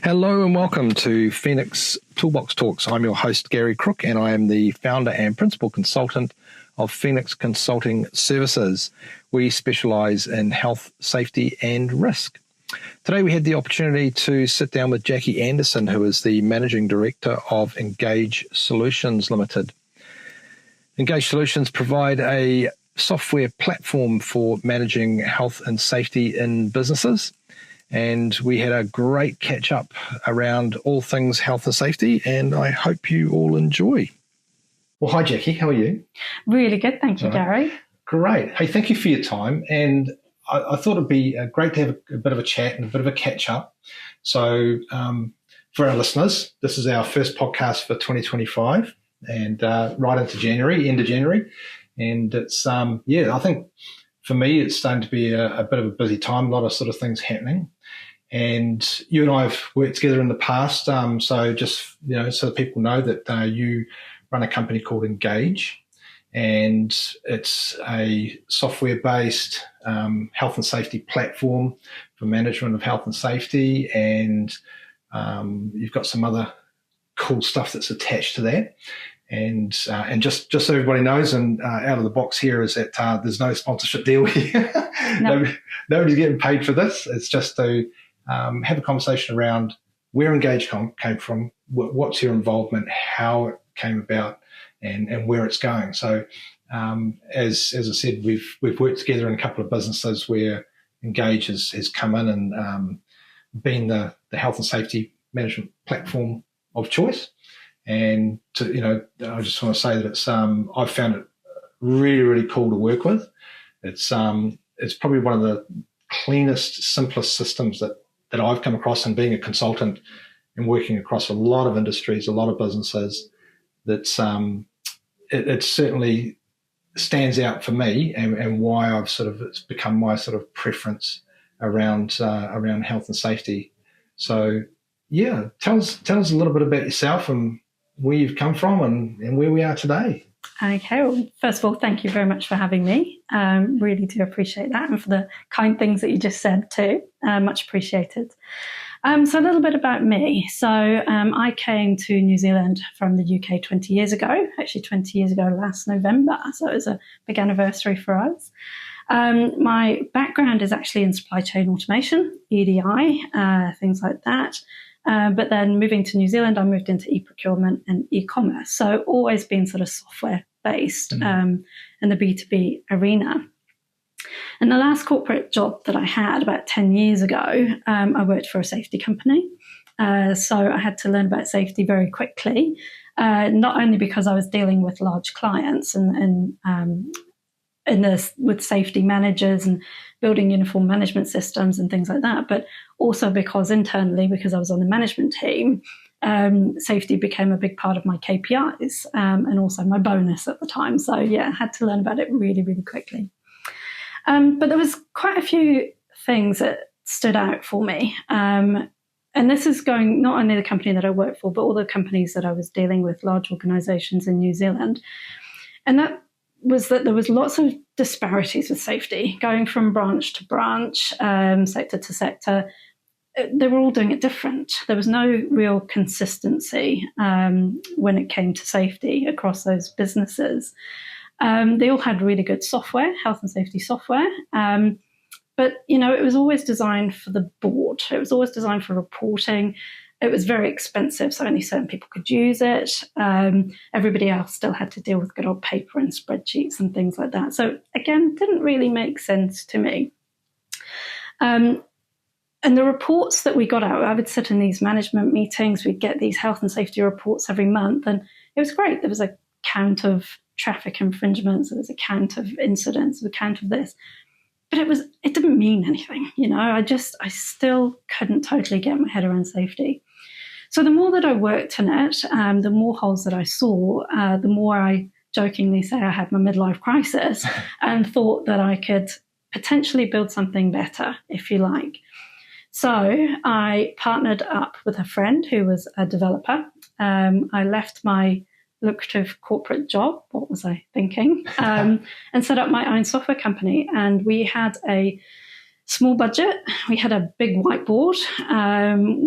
Hello and welcome to Phoenix Toolbox Talks. I'm your host, Gary Crook, and I am the founder and principal consultant of Phoenix Consulting Services. We specialise in health, safety and risk. Today we had the opportunity to sit down with Jackie Anderson, who is the Managing Director of Engage Solutions Limited. Engage Solutions provide a software platform for managing health and safety in businesses. And we had a great catch up around all things health and safety, and I hope you all enjoy. Well, hi, Jackie. How are you? Really good. Thank you, Gary. Great. Hey, thank you for your time. And I thought it'd be great to have a bit of a chat and a bit of a catch up. So for our listeners, this is our first podcast for 2025 and right into January, end of January. And it's, I think for me, it's starting to be a bit of a busy time, a lot of sort of things happening. And you and I have worked together in the past. So just, so that people know that you run a company called Engage, and it's a software-based health and safety platform for management of health and safety. And you've got some other cool stuff that's attached to that. And just so everybody knows, and out of the box here is that there's no sponsorship deal here. No. Nobody's getting paid for this. It's just to have a conversation around where Engage came from, what's your involvement, how it came about, and where it's going. So, as I said, we've worked together in a couple of businesses where Engage has come in and been the health and safety management platform of choice. And I just want to say that it's I've found it really, really cool to work with. It's probably one of the cleanest, simplest systems that I've come across, and being a consultant and working across a lot of industries, a lot of businesses, that's it certainly stands out for me, and why it's become my sort of preference around health and safety. So yeah, tell us a little bit about yourself and where you've come from and where we are today. Okay, well, first of all, thank you very much for having me. Really do appreciate that, and for the kind things that you just said too. Much appreciated. So a little bit about me. So I came to New Zealand from the UK 20 years ago, actually 20 years ago last November. So it was a big anniversary for us. My background is actually in supply chain automation, EDI, things like that. But then moving to New Zealand, I moved into e-procurement and e-commerce. So always been sort of software-based in the B2B arena. And the last corporate job that I had about 10 years ago, I worked for a safety company. So I had to learn about safety very quickly, not only because I was dealing with large clients and with safety managers and building uniform management systems and things like that, but also because internally, because I was on the management team, safety became a big part of my KPIs and also my bonus at the time. So yeah, I had to learn about it really, really quickly. But there was quite a few things that stood out for me. And this is going not only the company that I work for, but all the companies that I was dealing with, large organizations in New Zealand. And that was that there was lots of disparities with safety, going from branch to branch, sector to sector. They were all doing it different. There was no real consistency when it came to safety across those businesses. They all had really good software, health and safety software. But, it was always designed for the board. It was always designed for reporting. It was very expensive, so only certain people could use it. Everybody else still had to deal with good old paper and spreadsheets and things like that. So again, didn't really make sense to me. And the reports that we got out, I would sit in these management meetings, we'd get these health and safety reports every month, and it was great. There was a count of traffic infringements, there was a count of incidents, a count of this. But it didn't mean anything, I still couldn't totally get my head around safety. So the more that I worked in it, the more holes that I saw, the more I jokingly say I had my midlife crisis and thought that I could potentially build something better, if you like. So I partnered up with a friend who was a developer. I left my lucrative corporate job, what was I thinking, and set up my own software company. And we had a Small budget. We had a big whiteboard.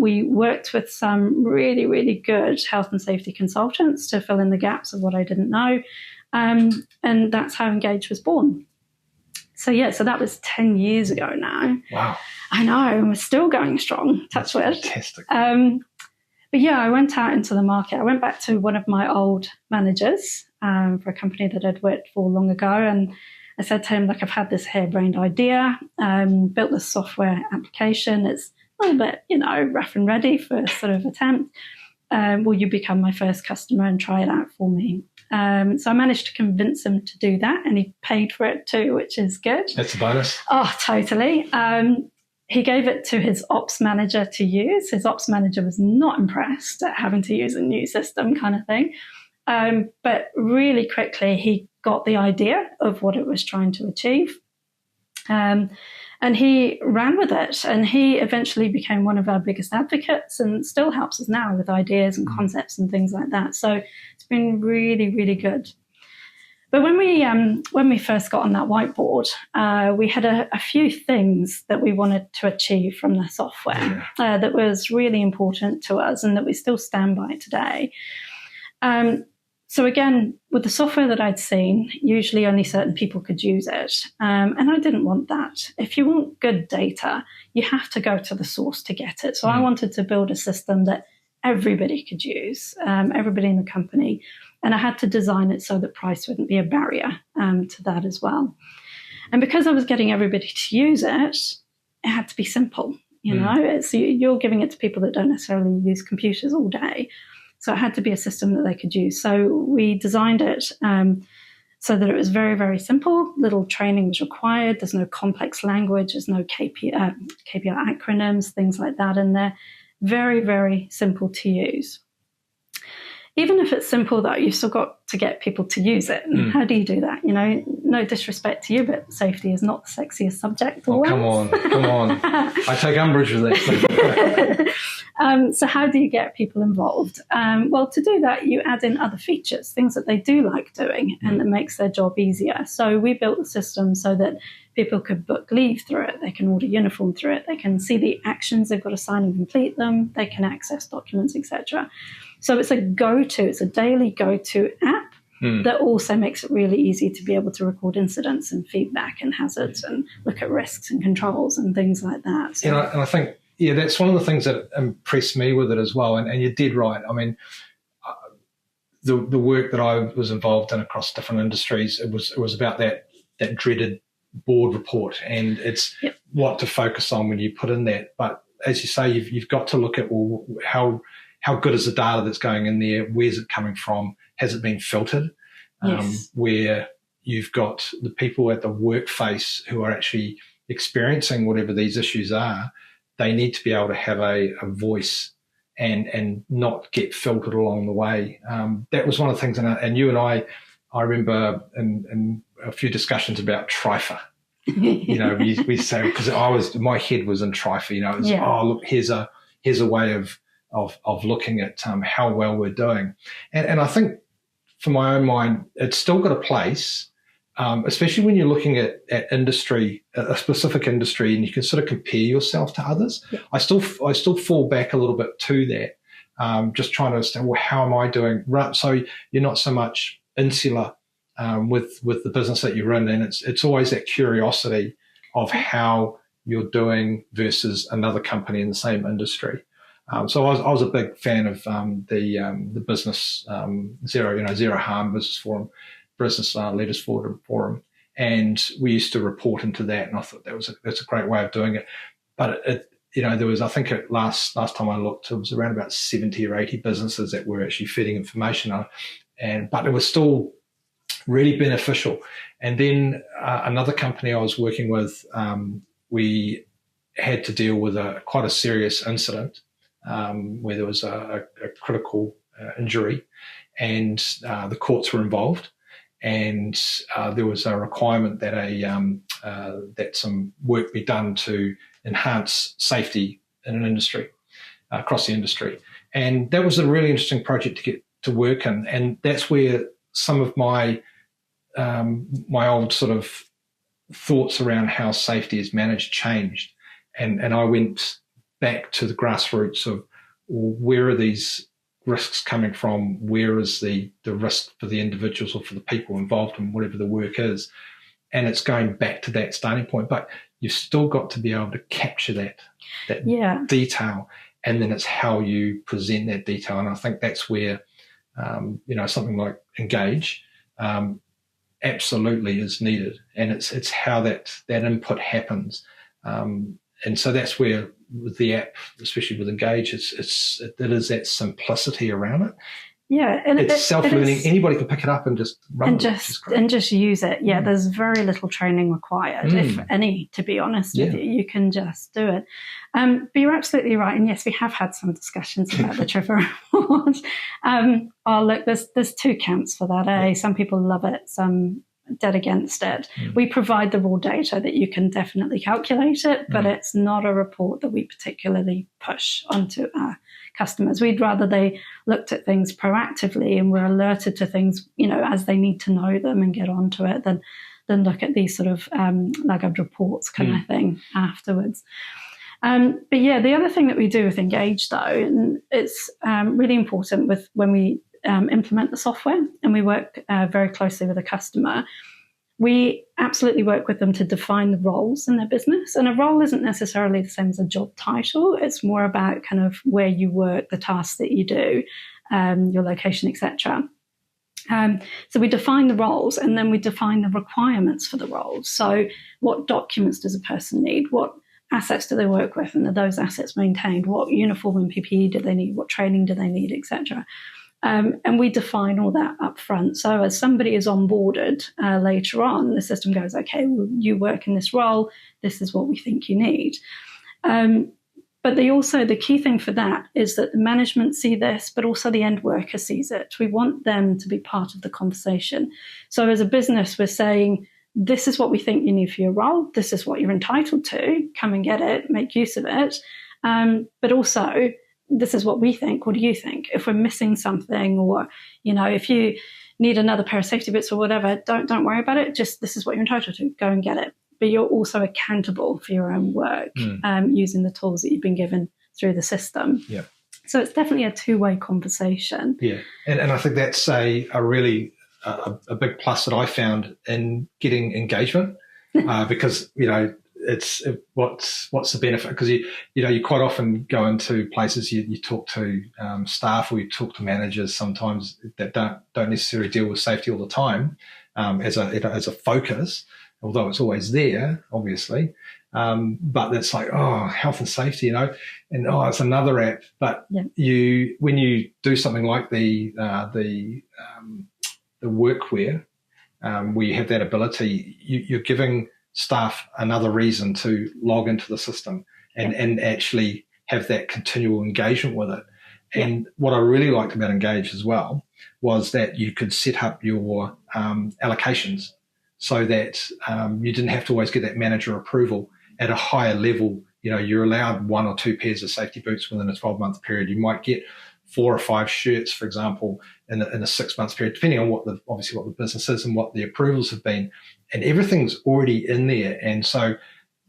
We worked with some really, really good health and safety consultants to fill in the gaps of what I didn't know. And that's how Engage was born. So that was 10 years ago now. Wow. I know, and we're still going strong. Touch wood. Fantastic. But yeah, I went out into the market. I went back to one of my old managers for a company that I'd worked for long ago. And I said to him, look, I've had this harebrained idea, built this software application. It's a little bit, rough and ready for a sort of attempt. Will you become my first customer and try it out for me? So I managed to convince him to do that, and he paid for it too, which is good. That's a bonus. Oh, totally. He gave it to his ops manager to use. His ops manager was not impressed at having to use a new system kind of thing. But really quickly, he got the idea of what it was trying to achieve. And he ran with it. And he eventually became one of our biggest advocates and still helps us now with ideas and concepts and things like that. So it's been really, really good. But when we first got on that whiteboard, we had a few things that we wanted to achieve from the software that was really important to us and that we still stand by today. So again, with the software that I'd seen, usually only certain people could use it. And I didn't want that. If you want good data, you have to go to the source to get it. So I wanted to build a system that everybody could use, everybody in the company. And I had to design it so that price wouldn't be a barrier to that as well. And because I was getting everybody to use it, it had to be simple. So you're giving it to people that don't necessarily use computers all day. So it had to be a system that they could use. So we designed it so that it was very, very simple. Little training was required. There's no complex language. There's no KPI acronyms, things like that in there. Very, very simple to use. Even if it's simple, though, you've still got to get people to use it. And how do you do that? No disrespect to you, but safety is not the sexiest subject. Oh, come on. I take umbrage with that. So how do you get people involved? Well, to do that, you add in other features, things that they do like doing and that makes their job easier. So we built the system so that people could book leave through it. They can order uniform through it. They can see the actions they've got to sign and complete them. They can access documents, etc. So it's a daily go-to app that also makes it really easy to be able to record incidents and feedback and hazards and look at risks and controls and things like that. So, and I think, that's one of the things that impressed me with it as well. And you did right. I mean, the work that I was involved in across different industries, it was about that dreaded board report, and it's what to focus on when you put in that. But as you say, you've got to look at, well, how good is the data that's going in there? Where's it coming from? Has it been filtered? Where you've got the people at the workface who are actually experiencing whatever these issues are, they need to be able to have a voice and not get filtered along the way. That was one of the things, and you and I remember in a few discussions about TRIFA. We say, because my head was in TRIFA. Oh, look, here's a way of looking at how well we're doing, and I think for my own mind, it's still got a place, especially when you're looking at industry, a specific industry, and you can sort of compare yourself to others. Yeah. I still fall back a little bit to that, just trying to understand, well, how am I doing? Right, so you're not so much insular with the business that you're in, and it's always that curiosity of how you're doing versus another company in the same industry. So I was a big fan of the business Zero Harm Business Forum, Business Leaders Forum, and we used to report into that, and I thought that's a great way of doing it. But there was, I think last time I looked, it was around about 70 or 80 businesses that were actually feeding information on, but it was still really beneficial. And then another company I was working with, we had to deal with quite a serious incident where there was a critical injury, and the courts were involved, and there was a requirement that that some work be done to enhance safety in an industry, across the industry. And that was a really interesting project to get to work in, and that's where some of my old sort of thoughts around how safety is managed changed. And I went back to the grassroots of, well, where are these risks coming from? Where is the risk for the individuals or for the people involved in whatever the work is? And it's going back to that starting point. But you've still got to be able to capture that detail. And then it's how you present that detail. And I think that's where, something like Engage absolutely is needed. And it's how that input happens. And so that's where with the app, especially with Engage, it is that simplicity around it. Yeah, and it's self-learning. Anybody can pick it up and just run and just use it. Yeah, there's very little training required, if any, to be honest with you. You can just do it. But you're absolutely right. And yes, we have had some discussions about the Trevor Award. Look, there's two camps for that. Yeah. Some people love it, some dead against it. We provide the raw data that you can definitely calculate it, but it's not a report that we particularly push onto our customers. We'd rather they looked at things proactively and were alerted to things, as they need to know them and get onto it than look at these sort of laggard reports kind of thing afterwards. But yeah, the other thing that we do with Engage though, and it's really important with when we implement the software and we work very closely with a customer, we absolutely work with them to define the roles in their business. And a role isn't necessarily the same as a job title. It's more about kind of where you work, the tasks that you do, your location, etc. So we define the roles and then we define the requirements for the roles. So what documents does a person need? What assets do they work with? And are those assets maintained? What uniform and PPE do they need? What training do they need, etc.? And we define all that up front. So as somebody is onboarded later on, the system goes, okay, well, you work in this role. This is what we think you need. But the key thing for that is that the management see this, but also the end worker sees it. We want them to be part of the conversation. So as a business, we're saying, this is what we think you need for your role. This is what you're entitled to. Come and get it, make use of it. But also, this is what we think. What do you think? If we're missing something, or if you need another pair of safety boots or whatever, don't worry about it. Just this is what you're entitled to. Go and get it. But you're also accountable for your own work using the tools that you've been given through the system. Yeah. So it's definitely a two-way conversation. Yeah, and I think that's a really a big plus that I found in getting engagement because what's the benefit? Because you quite often go into places you talk to staff or you talk to managers sometimes that don't necessarily deal with safety all the time as a focus, although it's always there, obviously. But it's like, health and safety, and it's another app. But when you do something like the workwear, where you have that ability, you're giving staff another reason to log into the system and actually have that continual engagement with it. And what I really liked about Engage as well was that you could set up your allocations so that you didn't have to always get that manager approval at a higher level. You're allowed 1 or 2 pairs of safety boots within a 12-month period. You might get 4 or 5 shirts, for example, in a 6-month period, depending on what the business is and what the approvals have been. And everything's already in there. And so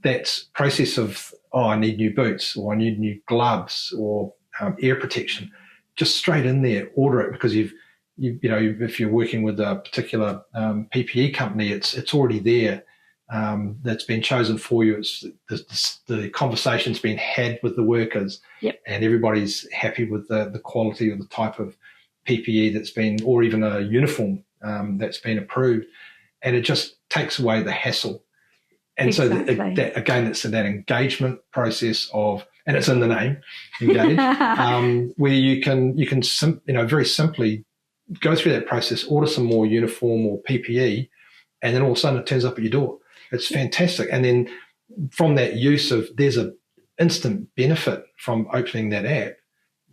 that process of, I need new boots or I need new gloves or air protection, just straight in there, order it, because if you're working with a particular PPE company, it's already there. That's been chosen for you. It's the conversation's been had with the workers, and everybody's happy with the quality or the type of PPE that's been, or even a uniform that's been approved, and it just takes away the hassle. And exactly. So again, it's in that engagement process of, and it's in the name, engage, where you can very simply go through that process, order some more uniform or PPE, and then all of a sudden it turns up at your door. It's fantastic. And then from that use of, there's an instant benefit from opening that app.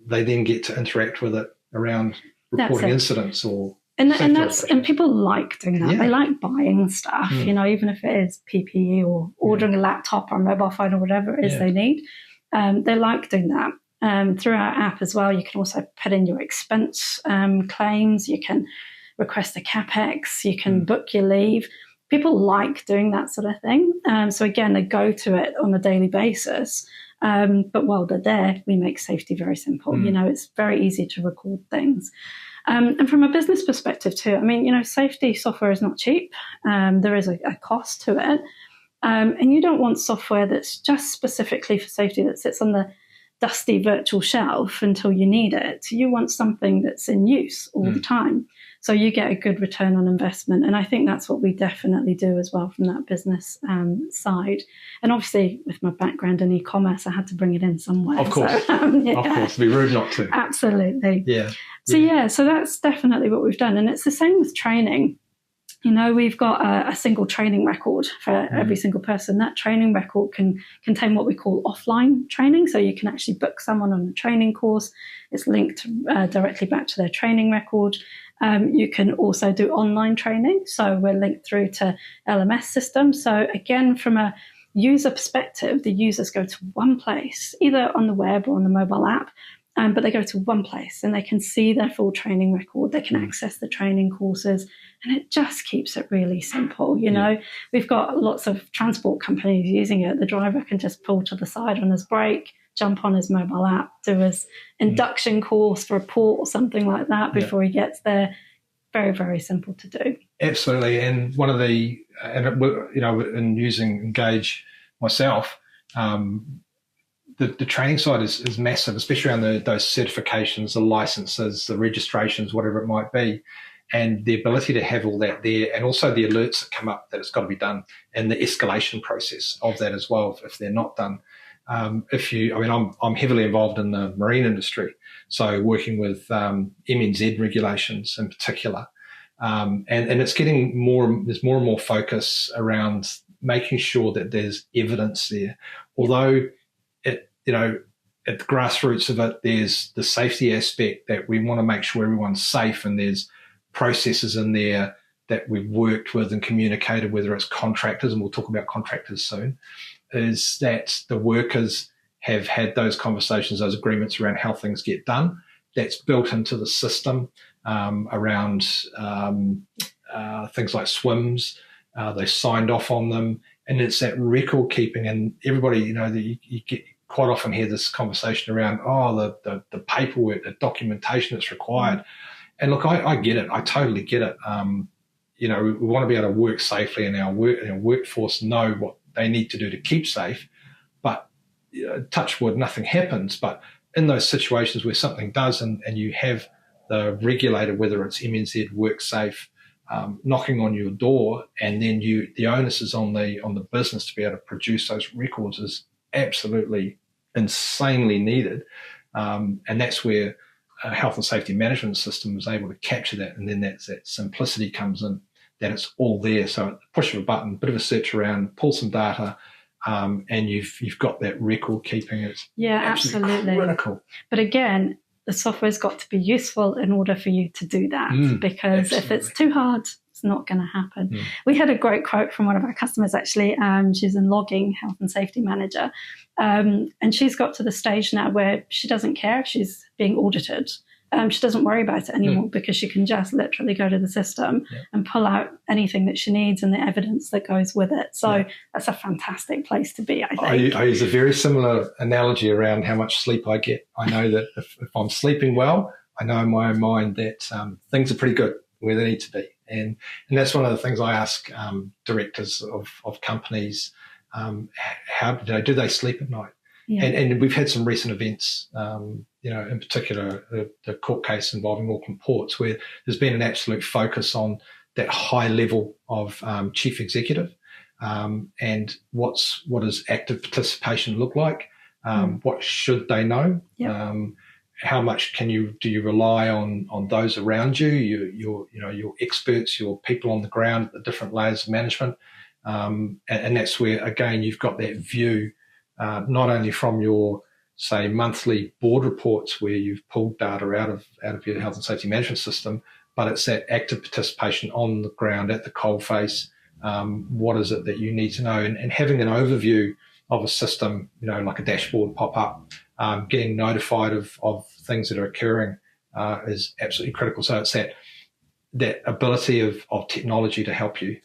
They then get to interact with it around reporting incidents or and people like doing that. They like buying stuff, even if it is PPE or ordering a laptop or a mobile phone or whatever it is they need. They like doing that. Through our app as well, you can also put in your expense claims. You can request a CapEx. You can book your leave. people like doing that sort of thing. So again, they go to it on a daily basis. But while they're there, we make safety very simple. It's very easy to record things. And from a business perspective too, I mean, safety software is not cheap. There is a cost to it. And you don't want software that's just specifically for safety that sits on the dusty virtual shelf until you need it. You want something that's in use all the time. So you get a good return on investment. And I think that's what we definitely do as well from that business side. And obviously, with my background in e-commerce, I had to bring it in somewhere. Of course. So, Of course. It'd be rude not to. Absolutely. Yeah. So that's definitely what we've done. And it's the same with training. We've got a single training record for every single person. That training record can contain what we call offline training. So you can actually book someone on a training course. It's linked directly back to their training record. You can also do online training. So we're linked through to LMS systems. So again, from a user perspective, the users go to one place, either on the web or on the mobile app. But they go to one place and they can see their full training record. They can access the training courses, and it just keeps it really simple. We've got lots of transport companies using it. The driver can just pull to the side on his break, jump on his mobile app, do his induction course for a port or something like that before he gets there. Very, very simple to do. Absolutely. And one of the, in using Engage myself, the training side is massive, especially around those certifications, the licenses, the registrations, whatever it might be, and the ability to have all that there, and also the alerts that come up that it's got to be done, and the escalation process of that as well if they're not done. I'm heavily involved in the marine industry, so working with MNZ regulations in particular, and it's getting there's more and more focus around making sure that there's evidence there, although at the grassroots of it, there's the safety aspect that we want to make sure everyone's safe, and there's processes in there that we've worked with and communicated, whether it's contractors, and we'll talk about contractors soon, is that the workers have had those conversations, those agreements around how things get done. That's built into the system around things like swims. They signed off on them, and it's that record keeping. And everybody, you get quite often hear this conversation around, the paperwork, the documentation that's required. And look, I get it. I totally get it. We want to be able to work safely, and our workforce know what they need to do to keep safe. But touch wood, nothing happens. But in those situations where something does, and you have the regulator, whether it's MNZ, WorkSafe, knocking on your door, and then the onus is on the business to be able to produce those records is absolutely insanely needed, and that's where a health and safety management system is able to capture that, and then that simplicity comes in, that it's all there. So at the push of a button, bit of a search around, pull some data, and you've got that record keeping. It's absolutely critical. But again, the software's got to be useful in order for you to do that, because if it's too hard, it's not going to happen. We had a great quote from one of our customers, actually. She's in logging, health and safety manager. And she's got to the stage now where she doesn't care if she's being audited. She doesn't worry about it anymore because she can just literally go to the system and pull out anything that she needs and the evidence that goes with it. So that's a fantastic place to be, I think. I use a very similar analogy around how much sleep I get. I know that if I'm sleeping well, I know in my own mind that things are pretty good where they need to be. And that's one of the things I ask directors of companies, how do they sleep at night? Yeah. And we've had some recent events, in particular, the court case involving Auckland Ports, where there's been an absolute focus on that high level of chief executive, and what does active participation look like? What should they know? Yep. How much do you rely on those around you, your experts, your people on the ground at the different layers of management, and that's where again you've got that view. Not only from your, say, monthly board reports where you've pulled data out of your health and safety management system, but it's that active participation on the ground at the coalface. What is it that you need to know? And having an overview of a system, like a dashboard pop up, getting notified of things that are occurring is absolutely critical. So it's that ability of technology to help you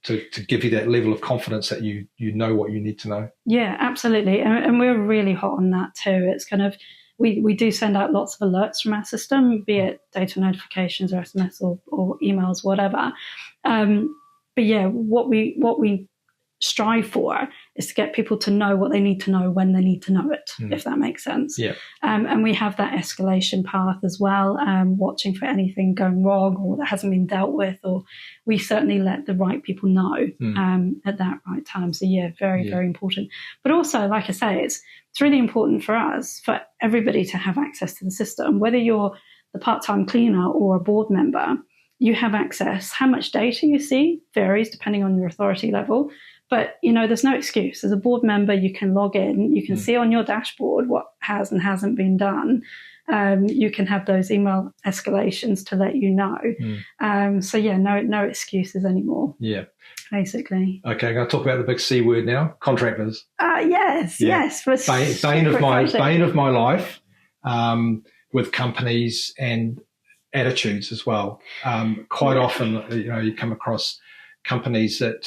to give you that level of confidence that you know what you need to know. Yeah, absolutely. And we're really hot on that too. It's kind of, we do send out lots of alerts from our system, be it data notifications or SMS or emails, whatever. But yeah, what we strive for is to get people to know what they need to know when they need to know it, if that makes sense. Yeah. And we have that escalation path as well, watching for anything going wrong or that hasn't been dealt with, or we certainly let the right people know at that right time. So yeah, very important. But also, like I say, it's really important for us, for everybody to have access to the system, whether you're the part-time cleaner or a board member. You have access. How much data you see varies depending on your authority level. But, there's no excuse. As a board member, you can log in. You can see on your dashboard what has and hasn't been done. You can have those email escalations to let you know. So, yeah, no excuses anymore. Yeah. Basically. Okay, I'm going to talk about the big C word now, contractors. Yes. Bane of my life with companies and attitudes as well. Quite often, you come across companies that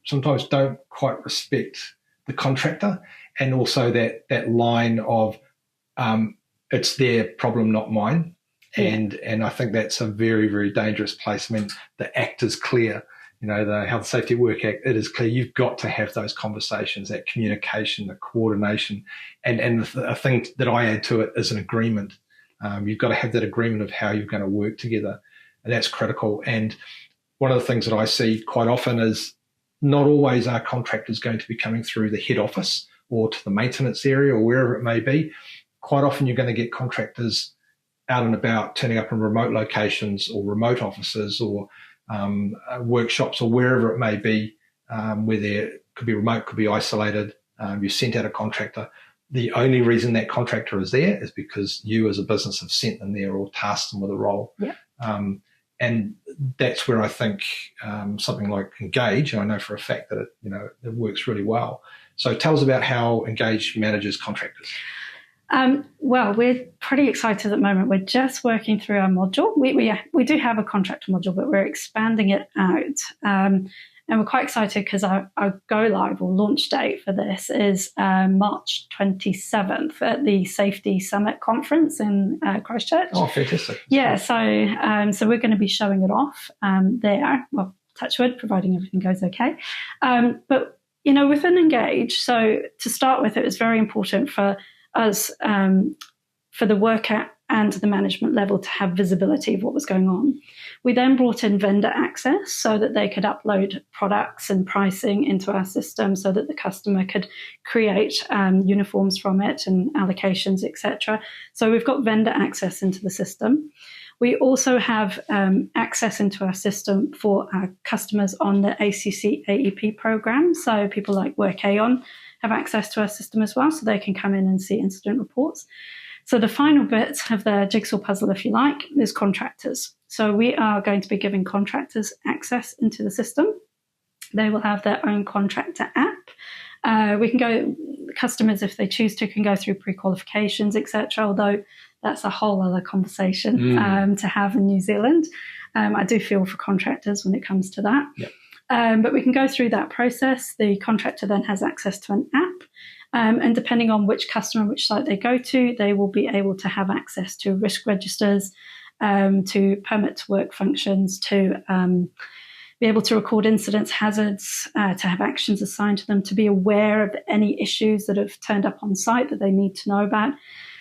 sometimes don't quite respect the contractor, and also that line of it's their problem, not mine. And I think that's a very, very dangerous place. I mean, the act is clear. The Health and Safety at Work Act, it is clear. You've got to have those conversations, that communication, the coordination. And the thing that I add to it is an agreement. You've got to have that agreement of how you're going to work together. And that's critical. And one of the things that I see quite often is not always are contractors going to be coming through the head office or to the maintenance area or wherever it may be. Quite often you're going to get contractors out and about, turning up in remote locations or remote offices or workshops or wherever it may be, where there could be remote, could be isolated. You sent out a contractor. The only reason that contractor is there is because you as a business have sent them there or tasked them with a role. Yeah. And that's where I think something like Engage, and I know for a fact that it works really well. So tell us about how Engage manages contractors. Well, we're pretty excited at the moment. We're just working through our module. We do have a contractor module, but we're expanding it out. And we're quite excited because our go live or launch date for this is March 27th at the Safety Summit Conference in Christchurch. Oh, fantastic. Yeah, so we're going to be showing it off there. Well, touch wood, providing everything goes okay. But, within Engage, so to start with, it was very important for us, for the worker and the management level to have visibility of what was going on. We then brought in vendor access so that they could upload products and pricing into our system so that the customer could create uniforms from it and allocations, etc. So we've got vendor access into the system. We also have access into our system for our customers on the ACC AEP program. So people like WorkAon have access to our system as well, so they can come in and see incident reports. So the final bit of the jigsaw puzzle, if you like, is contractors. So we are going to be giving contractors access into the system. They will have their own contractor app. We can go, customers, if they choose to, can go through pre-qualifications, etc. Although that's a whole other conversation to have in New Zealand. I do feel for contractors when it comes to that. Yep. But we can go through that process. The contractor then has access to an app. And depending on which customer, which site they go to, they will be able to have access to risk registers, to permit to work functions, to be able to record incidents, hazards, to have actions assigned to them, to be aware of any issues that have turned up on site that they need to know about.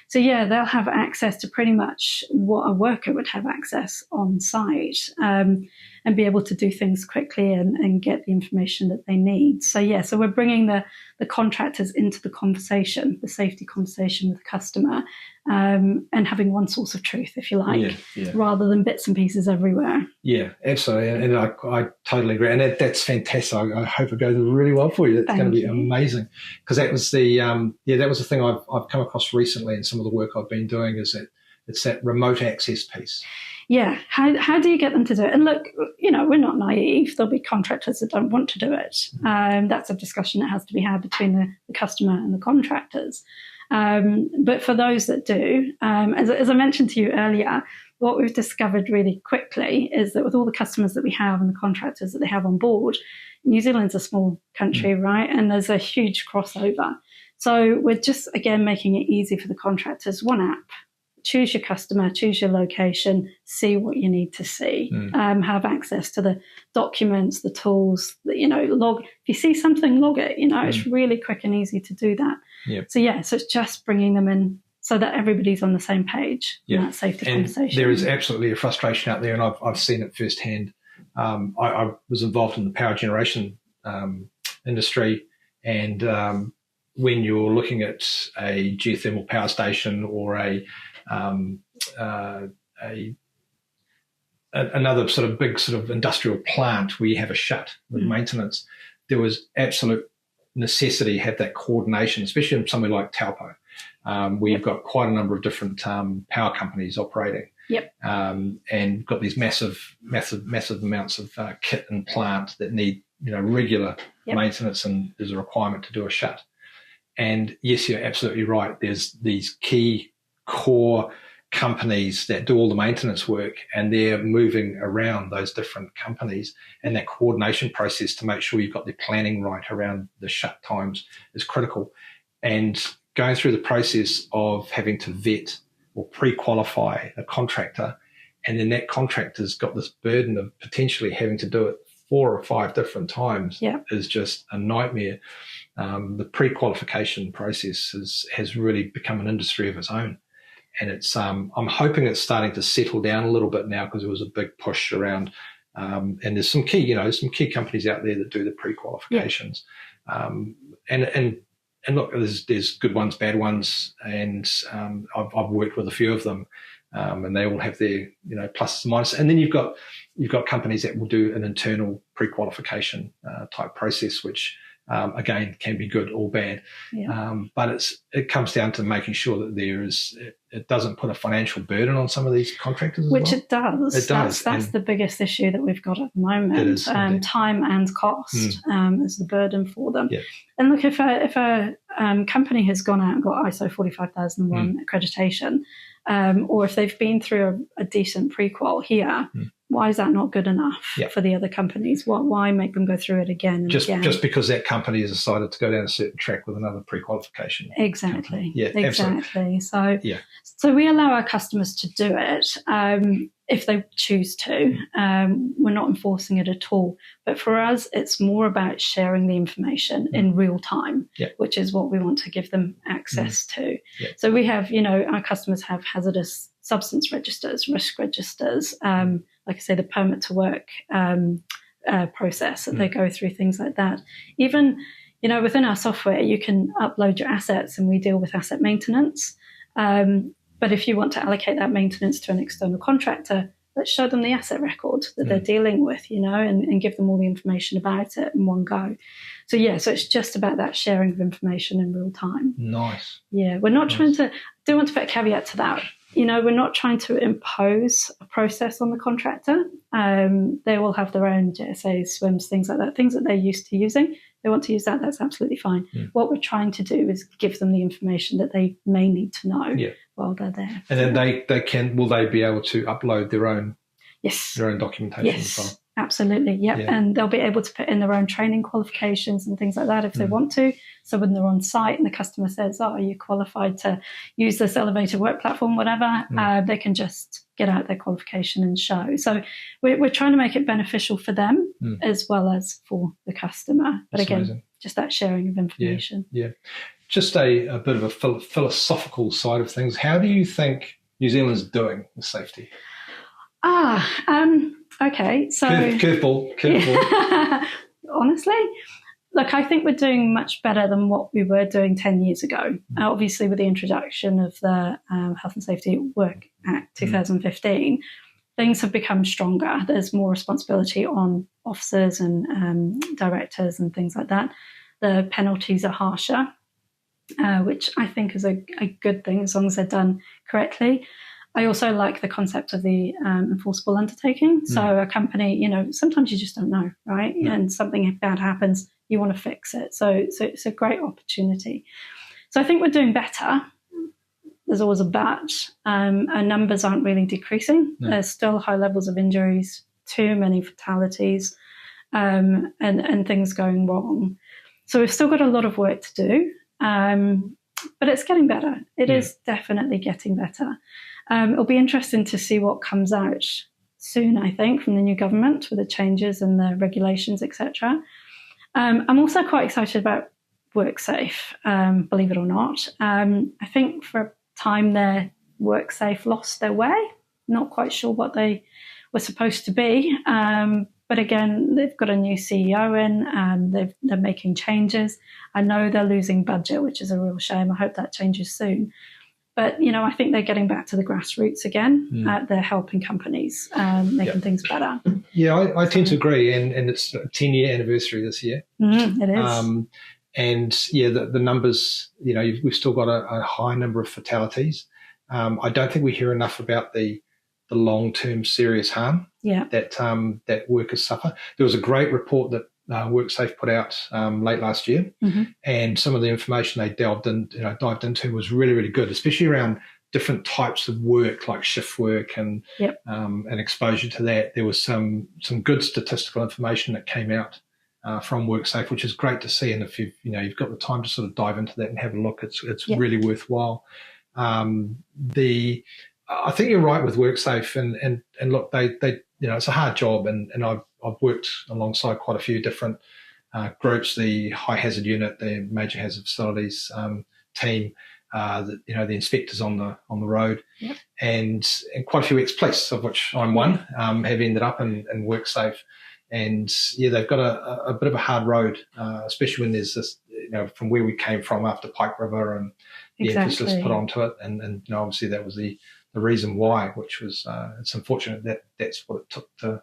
So yeah, they'll have access to pretty much what a worker would have access on site, and be able to do things quickly and get the information that they need. So yeah, so we're bringing the contractors into the conversation, the safety conversation with the customer, and having one source of truth, if you like, rather than bits and pieces everywhere. Yeah, absolutely. And I totally agree. And that's fantastic. I hope it goes really well for you. It's going to be amazing. Because that was that was the thing I've come across recently in some of the work I've been doing, is that it's that remote access piece. Yeah. How do you get them to do it? And look, we're not naive. There'll be contractors that don't want to do it. That's a discussion that has to be had between the customer and the contractors. But for those that do, as I mentioned to you earlier, what we've discovered really quickly is that with all the customers that we have and the contractors that they have on board, New Zealand's a small country, right? And there's a huge crossover. So we're just, again, making it easy for the contractors. One app, choose your customer, choose your location, see what you need to see, have access to the documents, the tools, log. If you see something, log it. It's really quick and easy to do that. Yep. So it's just bringing them in so that everybody's on the same page in that safety conversation. There is absolutely a frustration out there, and I've seen it firsthand. I was involved in the power generation industry, and when you're looking at a geothermal power station or another sort of big sort of industrial plant where you have a shut with maintenance, there was absolute necessity to have that coordination, especially in somewhere like Taupo, where you've got quite a number of different power companies operating. Yep. And got these massive amounts of kit and plant that need regular maintenance, and there's a requirement to do a shut. And yes, you're absolutely right. There's these key core companies that do all the maintenance work, and they're moving around those different companies, and that coordination process to make sure you've got the planning right around the shut times is critical. And going through the process of having to vet or pre-qualify a contractor, and then that contractor's got this burden of potentially having to do it 4 or 5 different times is just a nightmare. The pre-qualification process has really become an industry of its own. And it's I'm hoping it's starting to settle down a little bit now, because there was a big push around, and there's some key companies out there that do the pre-qualifications. And look, there's good ones, bad ones, and I've worked with a few of them, and they all have their pluses and minuses. And then you've got companies that will do an internal pre-qualification type process, which again can be good or bad. But it comes down to making sure that it doesn't put a financial burden on some of these contractors, which it does. It does. That's the biggest issue that we've got at the moment. It is, time and cost is the burden for them. And look, if a company has gone out and got ISO 45001 accreditation, or if they've been through a decent pre-qual here, why is that not good enough for the other companies? Why make them go through it again and again? Just because that company has decided to go down a certain track with another pre-qualification. Exactly. Absolutely. So we allow our customers to do it if they choose to. We're not enforcing it at all. But for us, it's more about sharing the information in real time, which is what we want to give them access to. So we have, our customers have hazardous substance registers, risk registers, like I say, the permit to work process that they go through, things like that. Even, within our software, you can upload your assets, and we deal with asset maintenance. But if you want to allocate that maintenance to an external contractor, let's show them the asset record that they're dealing with, and give them all the information about it in one go. So it's just about that sharing of information in real time. Nice. Yeah, we're not trying to, do want to put a caveat to that. We're not trying to impose a process on the contractor. They will have their own JSAs, swims, things like that, things that they're used to using. They want to use that, that's absolutely fine. What we're trying to do is give them the information that they may need to know while they're there. And then will they be able to upload their own documentation as well? Absolutely, yep. And they'll be able to put in their own training qualifications and things like that if they want to. So when they're on site and the customer says, are you qualified to use this elevated work platform, whatever, they can just get out their qualification and show. So we're trying to make it beneficial for them as well as for the customer. But That's again, amazing. Just that sharing of information. Yeah. Just a bit of a philosophical side of things. How do you think New Zealand's doing with safety? Okay, so curveball. Honestly, look, I think we're doing much better than what we were doing 10 years ago. Obviously, with the introduction of the Health and Safety at Work Act 2015, things have become stronger. There's more responsibility on officers and directors and things like that. The penalties are harsher, which I think is a good thing as long as they're done correctly. I also like the concept of the enforceable undertaking. So a company, sometimes you just don't know, right? And something bad happens, you want to fix it. So it's a great opportunity. So I think we're doing better. There's always a but. Our numbers aren't really decreasing. No. There's still high levels of injuries, too many fatalities, and things going wrong. So we've still got a lot of work to do, but it's getting better. It is definitely getting better. It'll be interesting to see what comes out soon, I think, from the new government with the changes and the regulations, etc. I'm also quite excited about WorkSafe, believe it or not. I think for a time there, WorkSafe lost their way. Not quite sure what they were supposed to be. But again, they've got a new CEO in, they're making changes. I know they're losing budget, which is a real shame. I hope that changes soon. But, I think they're getting back to the grassroots again. They're helping companies, making things better. Yeah, I tend to agree. And it's a 10-year anniversary this year. It is. And yeah, the numbers, we've still got a high number of fatalities. I don't think we hear enough about the long-term serious harm that workers suffer. There was a great report that WorkSafe put out late last year, and some of the information they dived into was really, really good, especially around different types of work like shift work and exposure to that. There was some good statistical information that came out from WorkSafe, which is great to see. And if you've got the time to sort of dive into that and have a look, it's really worthwhile. I think you're right with WorkSafe, and look, they it's a hard job, and I've worked alongside quite a few different groups, the high hazard unit, the major hazard facilities team, the inspectors on the road, and quite a few ex-police, of which I'm one, have ended up in WorkSafe. And they've got a bit of a hard road, especially when there's this, from where we came from after Pike River and the emphasis put onto it. And obviously that was the reason why, which was, it's unfortunate that that's what it took to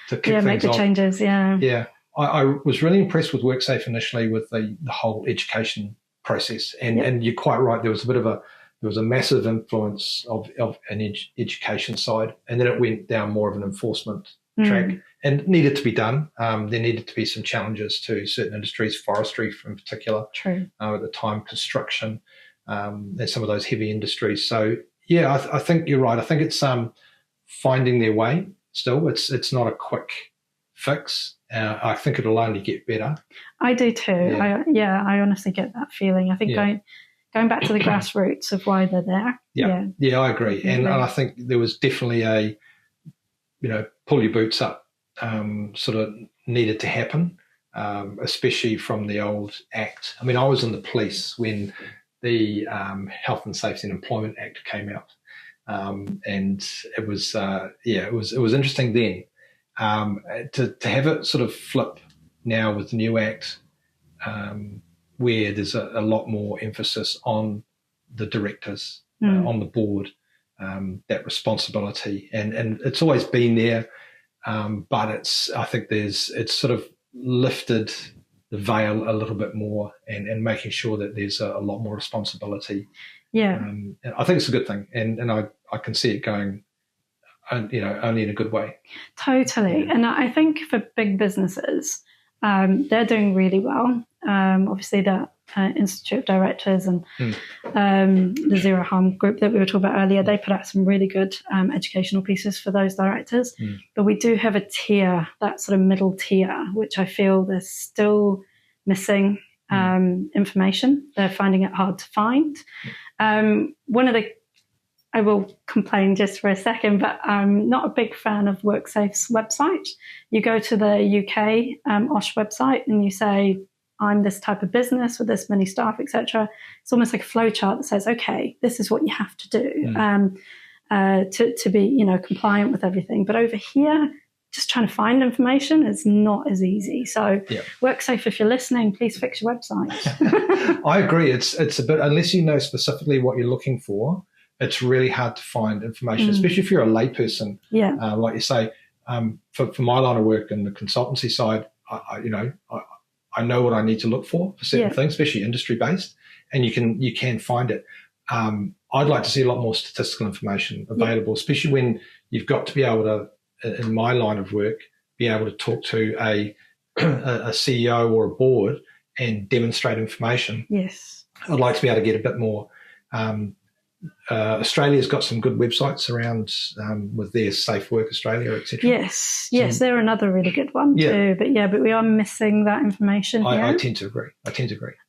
kick things off. Make the changes, Yeah. I was really impressed with WorkSafe initially with the whole education process. And you're quite right, there was a massive influence of an education side, and then it went down more of an enforcement track, and it needed to be done. There needed to be some challenges to certain industries, forestry in particular, at the time, construction, and some of those heavy industries. So I think you're right. I think it's finding their way still. It's not a quick fix. I think it'll only get better. I do too. I honestly get that feeling. I think going back to the grassroots of why they're there. Yeah, I agree. And I think there was definitely a pull your boots up sort of needed to happen, especially from the old Act. I mean, I was in the police when the Health and Safety and Employment Act came out, and it was it was interesting then to have it sort of flip now with the new Act, where there's a lot more emphasis on the directors on the board. That responsibility, and it's always been there, but I think it's sort of lifted the veil a little bit more, and making sure that there's a lot more responsibility. And I think it's a good thing, and I can see it going, only in a good way. Totally. And I think for big businesses, they're doing really well. Obviously, the Institute of Directors and the Zero Harm group that we were talking about earlier, they put out some really good educational pieces for those directors. But we do have a tier, that sort of middle tier, which I feel they're still missing information. They're finding it hard to find. I will complain just for a second, but I'm not a big fan of WorkSafe's website. You go to the UK OSH website and you say, I'm this type of business with this many staff, etc. It's almost like a flowchart that says, okay, this is what you have to do to be, compliant with everything. But over here, just trying to find information is not as easy. So WorkSafe, if you're listening, please fix your website. I agree. It's a bit, unless you know specifically what you're looking for, it's really hard to find information, especially if you're a layperson. Like you say, for my line of work and the consultancy side, I know what I need to look for certain things, especially industry-based, and you can find it. I'd like to see a lot more statistical information available, especially when you've got to be able to, in my line of work, be able to talk to a CEO or a board and demonstrate information. I'd like to be able to get a bit more. Australia's got some good websites around with their Safe Work Australia, etc. Yes, they're another really good one too. But we are missing that information. I tend to agree.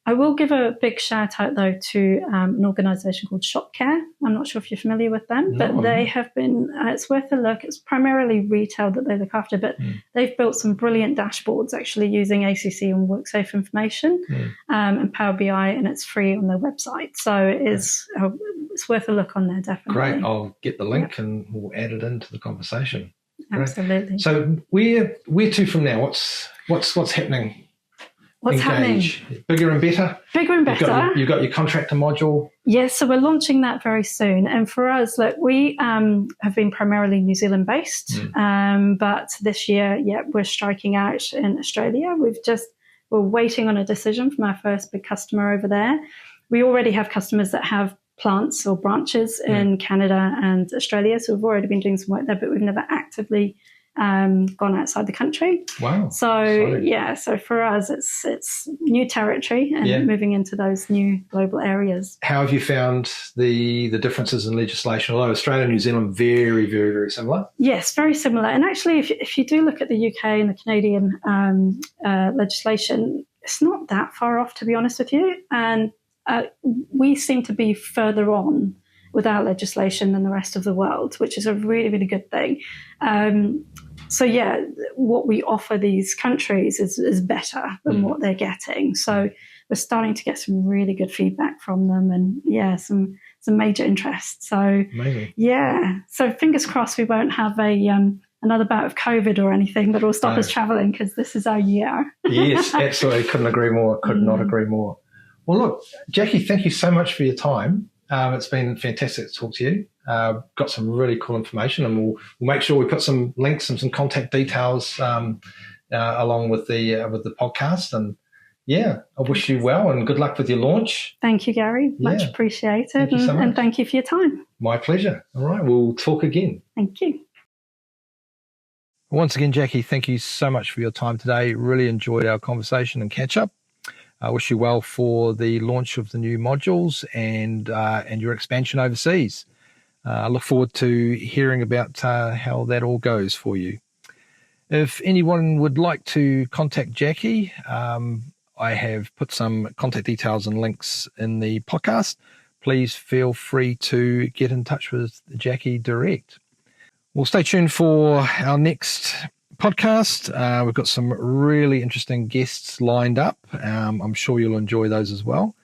I will give a big shout out though to an organisation called ShopCare. I'm not sure if you're familiar with them, but they have been. It's worth a look. It's primarily retail that they look after, but they've built some brilliant dashboards actually using ACC and WorkSafe information and Power BI, and it's free on their website. So it's worth a look on there, definitely. Great. I'll get the link and we'll add it into the conversation. Absolutely. Great. So where to from now? What's happening? What's happening? Bigger and better? Bigger and better. You've got your contractor module. Yes, so we're launching that very soon. And for us, look, we have been primarily New Zealand based, but this year, we're striking out in Australia. We're waiting on a decision from our first big customer over there. We already have customers that have plants or branches in Canada and Australia, so we've already been doing some work there, but we've never actively gone outside the country. Wow! So for us, it's new territory and moving into those new global areas. How have you found the differences in legislation? Although Australia and New Zealand very, very, very similar. Yes, very similar. And actually, if you do look at the UK and the Canadian legislation, it's not that far off, to be honest with you. And we seem to be further on with our legislation than the rest of the world, which is a really, really good thing. What we offer these countries is better than what they're getting. So we're starting to get some really good feedback from them, and some major interest. So amazing. So fingers crossed we won't have another bout of COVID or anything that will stop us traveling, because this is our year. Yes, absolutely. Couldn't agree more. Could not agree more. Well, look, Jackie, thank you so much for your time. It's been fantastic to talk to you. Got some really cool information, and we'll make sure we put some links and some contact details along with the podcast. And I wish you well and good luck with your launch. Thank you, Gary. Much appreciated. Thank you so much. And thank you for your time. My pleasure. All right, we'll talk again. Thank you. Once again, Jackie, thank you so much for your time today. Really enjoyed our conversation and catch up. I wish you well for the launch of the new modules and your expansion overseas. I look forward to hearing about how that all goes for you. If anyone would like to contact Jackie, I have put some contact details and links in the podcast. Please feel free to get in touch with Jackie direct. Well, stay tuned for our next podcast. We've got some really interesting guests lined up. I'm sure you'll enjoy those as well.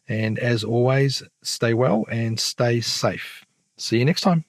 And as always, stay well and stay safe. See you next time.